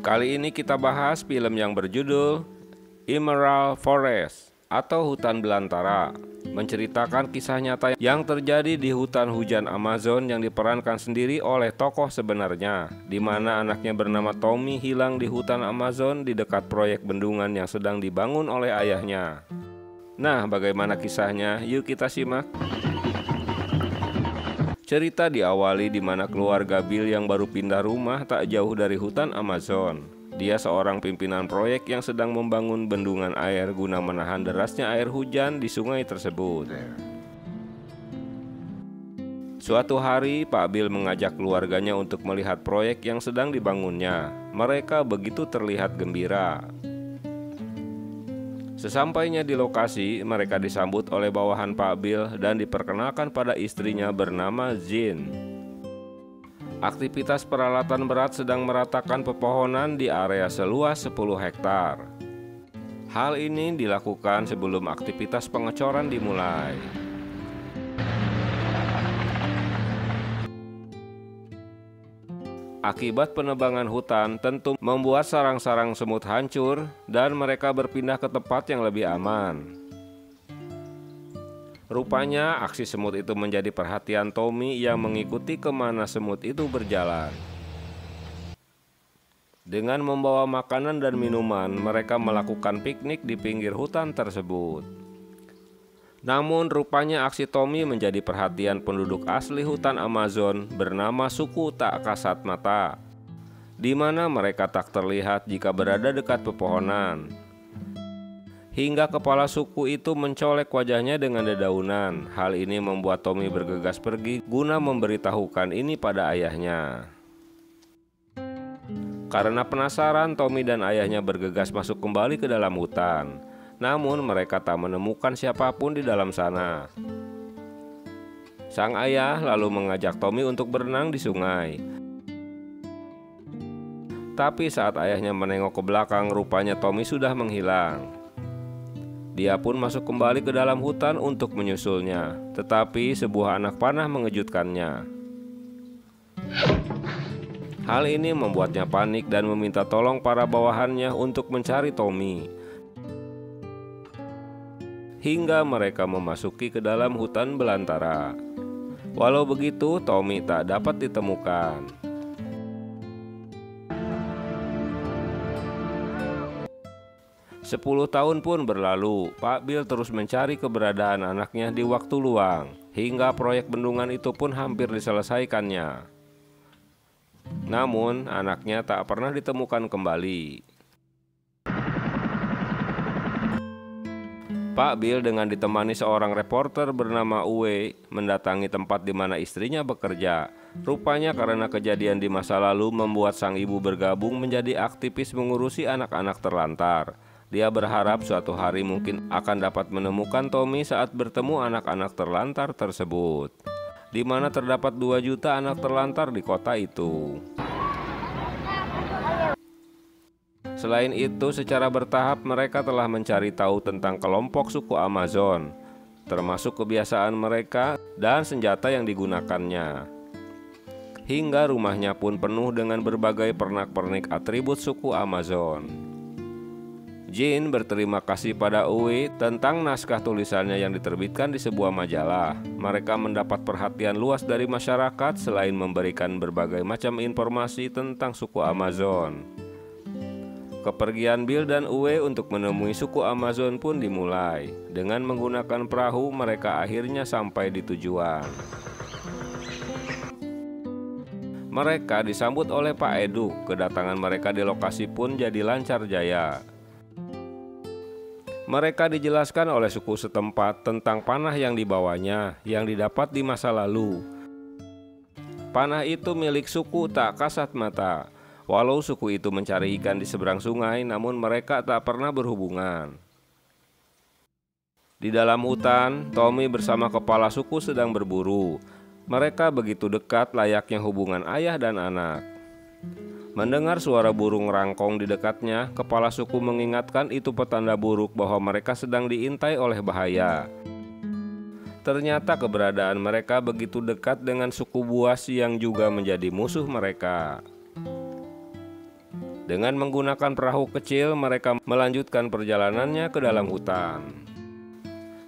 Kali ini kita bahas film yang berjudul Emerald Forest atau Hutan Belantara, menceritakan kisah nyata yang terjadi di hutan hujan Amazon yang diperankan sendiri oleh tokoh sebenarnya, di mana anaknya bernama Tommy hilang di hutan Amazon di dekat proyek bendungan yang sedang dibangun oleh ayahnya. Nah, bagaimana kisahnya? Yuk kita simak. Cerita diawali di mana keluarga Bill yang baru pindah rumah tak jauh dari hutan Amazon. Dia seorang pimpinan proyek yang sedang membangun bendungan air guna menahan derasnya air hujan di sungai tersebut. Suatu hari, Pak Bill mengajak keluarganya untuk melihat proyek yang sedang dibangunnya. Mereka begitu terlihat gembira. Sesampainya di lokasi, mereka disambut oleh bawahan Pak Bill dan diperkenalkan pada istrinya bernama Jean. Aktivitas peralatan berat sedang meratakan pepohonan di area seluas 10 hektar. Hal ini dilakukan sebelum aktivitas pengecoran dimulai. Akibat penebangan hutan tentu membuat sarang-sarang semut hancur dan mereka berpindah ke tempat yang lebih aman. Rupanya aksi semut itu menjadi perhatian Tommy yang mengikuti kemana semut itu berjalan. Dengan membawa makanan dan minuman, mereka melakukan piknik di pinggir hutan tersebut. Namun rupanya aksi Tommy menjadi perhatian penduduk asli hutan Amazon bernama suku tak kasat mata, di mana mereka tak terlihat jika berada dekat pepohonan. Hingga kepala suku itu mencolek wajahnya dengan dedaunan. Hal ini membuat Tommy bergegas pergi guna memberitahukan ini pada ayahnya. Karena penasaran, Tommy dan ayahnya bergegas masuk kembali ke dalam hutan. Namun mereka tak menemukan siapapun di dalam sana. Sang ayah lalu mengajak Tommy untuk berenang di sungai. Tapi saat ayahnya menengok ke belakang, rupanya Tommy sudah menghilang. Dia pun masuk kembali ke dalam hutan untuk menyusulnya. Tetapi sebuah anak panah mengejutkannya. Hal ini membuatnya panik dan meminta tolong para bawahannya untuk mencari Tommy. Hingga mereka memasuki ke dalam hutan belantara. Walau begitu, Tommy tak dapat ditemukan. 10 tahun pun berlalu. Pak Bill terus mencari keberadaan anaknya di waktu luang, hingga proyek bendungan itu pun hampir diselesaikannya. Namun, anaknya tak pernah ditemukan kembali. Pak Bill dengan ditemani seorang reporter bernama Uwe mendatangi tempat di mana istrinya bekerja. Rupanya karena kejadian di masa lalu membuat sang ibu bergabung menjadi aktivis mengurusi anak-anak terlantar. Dia berharap suatu hari mungkin akan dapat menemukan Tommy saat bertemu anak-anak terlantar tersebut, di mana terdapat 2 juta anak terlantar di kota itu. Selain itu, secara bertahap mereka telah mencari tahu tentang kelompok suku Amazon, termasuk kebiasaan mereka dan senjata yang digunakannya. Hingga rumahnya pun penuh dengan berbagai pernak-pernik atribut suku Amazon. Jean berterima kasih pada Uwe tentang naskah tulisannya yang diterbitkan di sebuah majalah. Mereka mendapat perhatian luas dari masyarakat selain memberikan berbagai macam informasi tentang suku Amazon. Kepergian Bill dan Uwe untuk menemui suku Amazon pun dimulai. Dengan menggunakan perahu, mereka akhirnya sampai di tujuan. Mereka disambut oleh Pak Edu. Kedatangan mereka di lokasi pun jadi lancar jaya. Mereka dijelaskan oleh suku setempat tentang panah yang dibawanya yang didapat di masa lalu. Panah itu milik suku tak kasat mata. Walau suku itu mencari ikan di seberang sungai, namun mereka tak pernah berhubungan. Di dalam hutan, Tommy bersama kepala suku sedang berburu. Mereka begitu dekat layaknya hubungan ayah dan anak. Mendengar suara burung rangkong di dekatnya, kepala suku mengingatkan itu petanda buruk bahwa mereka sedang diintai oleh bahaya. Ternyata keberadaan mereka begitu dekat dengan suku buas yang juga menjadi musuh mereka. Dengan menggunakan perahu kecil, mereka melanjutkan perjalanannya ke dalam hutan.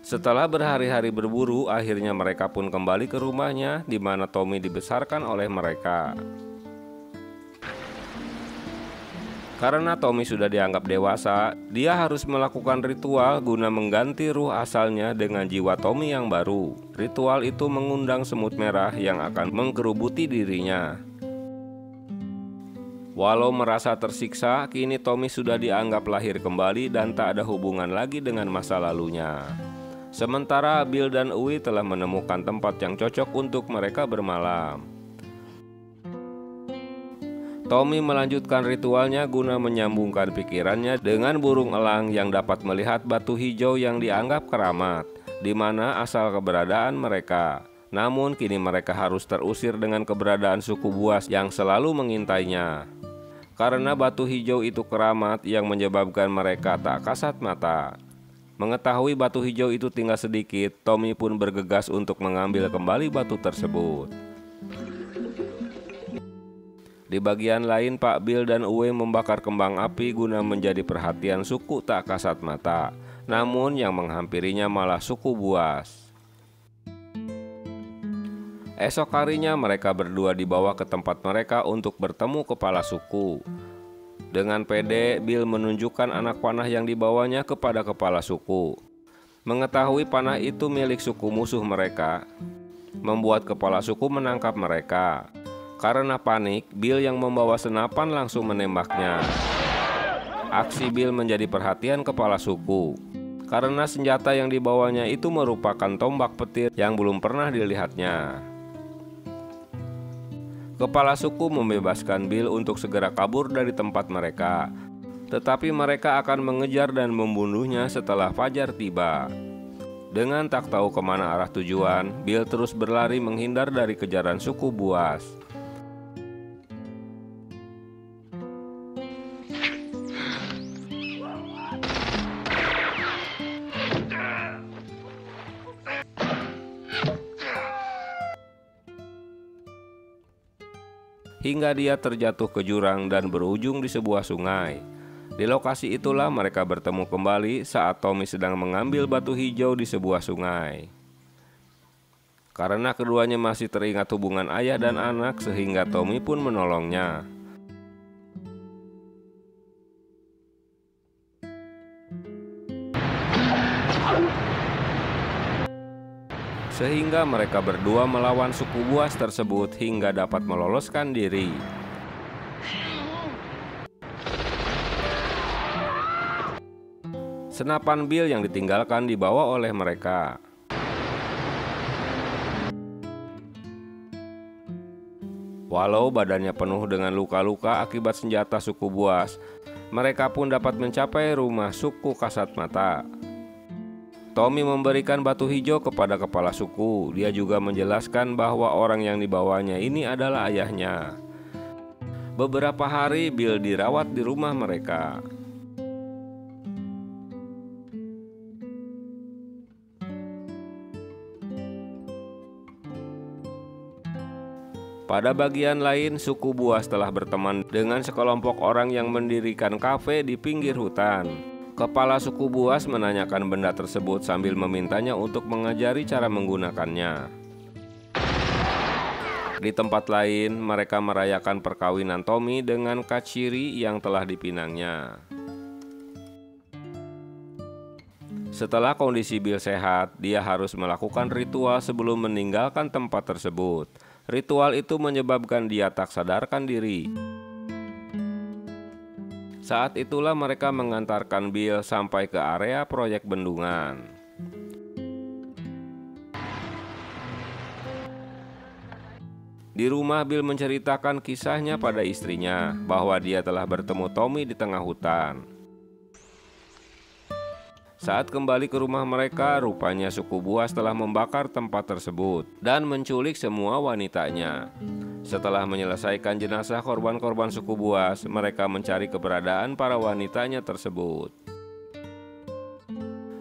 Setelah berhari-hari berburu, akhirnya mereka pun kembali ke rumahnya di mana Tommy dibesarkan oleh mereka. Karena Tommy sudah dianggap dewasa, dia harus melakukan ritual guna mengganti ruh asalnya dengan jiwa Tommy yang baru. Ritual itu mengundang semut merah yang akan menggerubuti dirinya. Walau merasa tersiksa, kini Tommy sudah dianggap lahir kembali dan tak ada hubungan lagi dengan masa lalunya. Sementara Bill dan Uwi telah menemukan tempat yang cocok untuk mereka bermalam. Tommy melanjutkan ritualnya guna menyambungkan pikirannya dengan burung elang yang dapat melihat batu hijau yang dianggap keramat, di mana asal keberadaan mereka. Namun kini mereka harus terusir dengan keberadaan suku buas yang selalu mengintainya. Karena batu hijau itu keramat yang menyebabkan mereka tak kasat mata. Mengetahui batu hijau itu tinggal sedikit, Tommy pun bergegas untuk mengambil kembali batu tersebut. Di bagian lain, Pak Bill dan Uwe membakar kembang api guna menjadi perhatian suku tak kasat mata. Namun yang menghampirinya malah suku buas. Esok harinya mereka berdua dibawa ke tempat mereka untuk bertemu kepala suku. Dengan pede, Bill menunjukkan anak panah yang dibawanya kepada kepala suku. Mengetahui panah itu milik suku musuh mereka, membuat kepala suku menangkap mereka. Karena panik, Bill yang membawa senapan langsung menembaknya. Aksi Bill menjadi perhatian kepala suku, karena senjata yang dibawanya itu merupakan tombak petir yang belum pernah dilihatnya. Kepala suku membebaskan Bill untuk segera kabur dari tempat mereka, tetapi mereka akan mengejar dan membunuhnya setelah fajar tiba. Dengan tak tahu kemana arah tujuan, Bill terus berlari menghindar dari kejaran suku buas. Hingga dia terjatuh ke jurang dan berujung di sebuah sungai. Di lokasi itulah mereka bertemu kembali saat Tommy sedang mengambil batu hijau di sebuah sungai. Karena keduanya masih teringat hubungan ayah dan anak, sehingga Tommy pun menolongnya. Sehingga mereka berdua melawan suku buas tersebut hingga dapat meloloskan diri. Senapan Bill yang ditinggalkan dibawa oleh mereka. Walau badannya penuh dengan luka-luka akibat senjata suku buas, mereka pun dapat mencapai rumah suku kasat mata. Tommy memberikan batu hijau kepada kepala suku. Dia juga menjelaskan bahwa orang yang dibawanya ini adalah ayahnya. Beberapa hari Bill dirawat di rumah mereka. Pada bagian lain, suku buas telah berteman dengan sekelompok orang yang mendirikan kafe di pinggir hutan. Kepala suku buas menanyakan benda tersebut sambil memintanya untuk mengajari cara menggunakannya. Di tempat lain, mereka merayakan perkawinan Tommy dengan Kachiri yang telah dipinangnya. Setelah kondisi Bill sehat, dia harus melakukan ritual sebelum meninggalkan tempat tersebut. Ritual itu menyebabkan dia tak sadarkan diri. Saat itulah mereka mengantarkan Bill sampai ke area proyek bendungan. Di rumah, Bill menceritakan kisahnya pada istrinya bahwa dia telah bertemu Tommy di tengah hutan. Saat kembali ke rumah mereka, rupanya suku buas telah membakar tempat tersebut dan menculik semua wanitanya. Setelah menyelesaikan jenazah korban-korban suku Buas, mereka mencari keberadaan para wanitanya tersebut.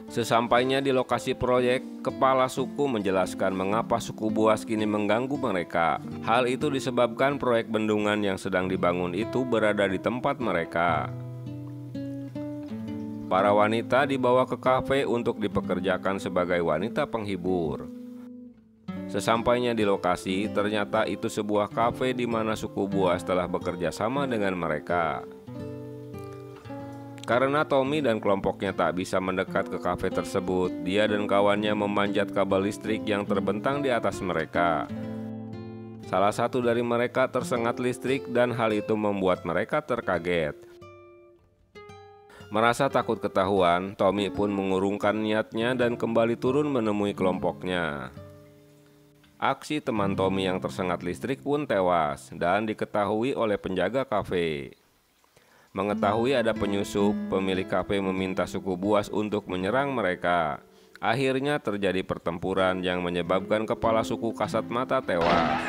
Sesampainya di lokasi proyek, kepala suku menjelaskan mengapa suku Buas kini mengganggu mereka. Hal itu disebabkan proyek bendungan yang sedang dibangun itu berada di tempat mereka. Para wanita dibawa ke kafe untuk dipekerjakan sebagai wanita penghibur. Sesampainya di lokasi, ternyata itu sebuah kafe di mana suku Buas telah bekerja sama dengan mereka. Karena Tommy dan kelompoknya tak bisa mendekat ke kafe tersebut, dia dan kawannya memanjat kabel listrik yang terbentang di atas mereka. Salah satu dari mereka tersengat listrik dan hal itu membuat mereka terkaget. Merasa takut ketahuan, Tommy pun mengurungkan niatnya dan kembali turun menemui kelompoknya. Aksi teman Tommy yang tersengat listrik pun tewas dan diketahui oleh penjaga kafe. Mengetahui ada penyusup, pemilik kafe meminta suku Buas untuk menyerang mereka. Akhirnya terjadi pertempuran yang menyebabkan kepala suku Kasat Mata tewas.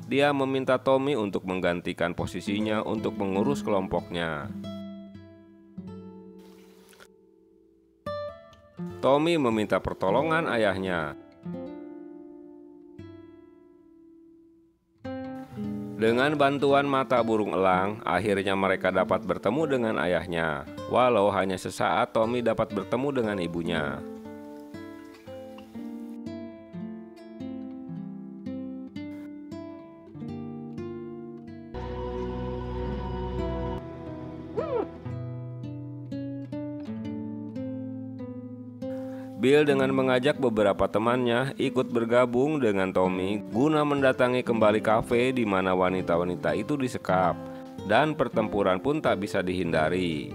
Dia meminta Tommy untuk menggantikan posisinya untuk mengurus kelompoknya. Tommy meminta pertolongan ayahnya. Dengan bantuan mata burung elang, akhirnya mereka dapat bertemu dengan ayahnya. Walau hanya sesaat, Tommy dapat bertemu dengan ibunya. Bill dengan mengajak beberapa temannya ikut bergabung dengan Tommy guna mendatangi kembali kafe di mana wanita-wanita itu disekap, dan pertempuran pun tak bisa dihindari.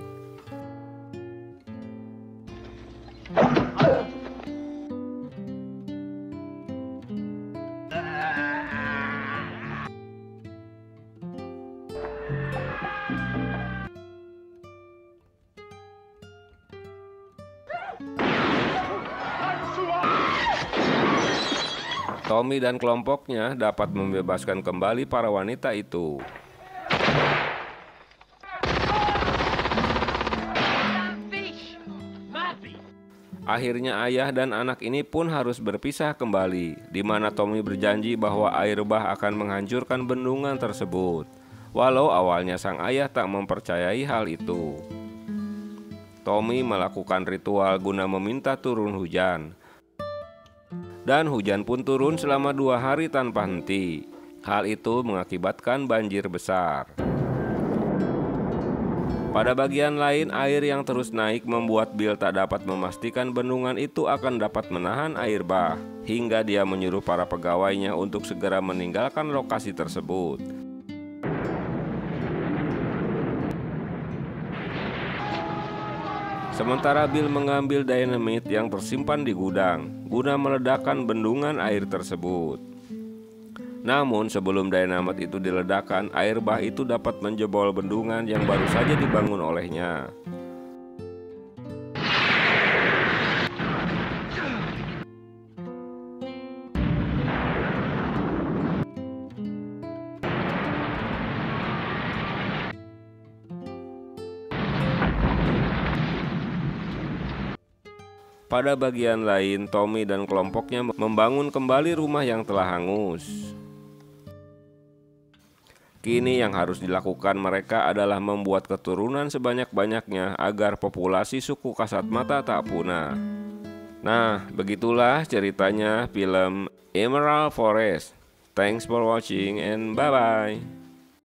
Tommy dan kelompoknya dapat membebaskan kembali para wanita itu. Akhirnya ayah dan anak ini pun harus berpisah kembali, di mana Tommy berjanji bahwa air bah akan menghancurkan bendungan tersebut. Walau awalnya sang ayah tak mempercayai hal itu. Tommy melakukan ritual guna meminta turun hujan. Dan hujan pun turun selama 2 hari tanpa henti. Hal itu mengakibatkan banjir besar. Pada bagian lain, air yang terus naik membuat Bill tak dapat memastikan bendungan itu akan dapat menahan air bah, hingga dia menyuruh para pegawainya untuk segera meninggalkan lokasi tersebut. Sementara Bill mengambil dinamit yang tersimpan di gudang guna meledakkan bendungan air tersebut. Namun sebelum dinamit itu diledakkan, air bah itu dapat menjebol bendungan yang baru saja dibangun olehnya. Pada bagian lain, Tommy dan kelompoknya membangun kembali rumah yang telah hangus. Kini yang harus dilakukan mereka adalah membuat keturunan sebanyak-banyaknya agar populasi suku Kasat Mata tak punah. Nah, begitulah ceritanya film Emerald Forest. Thanks for watching and bye-bye.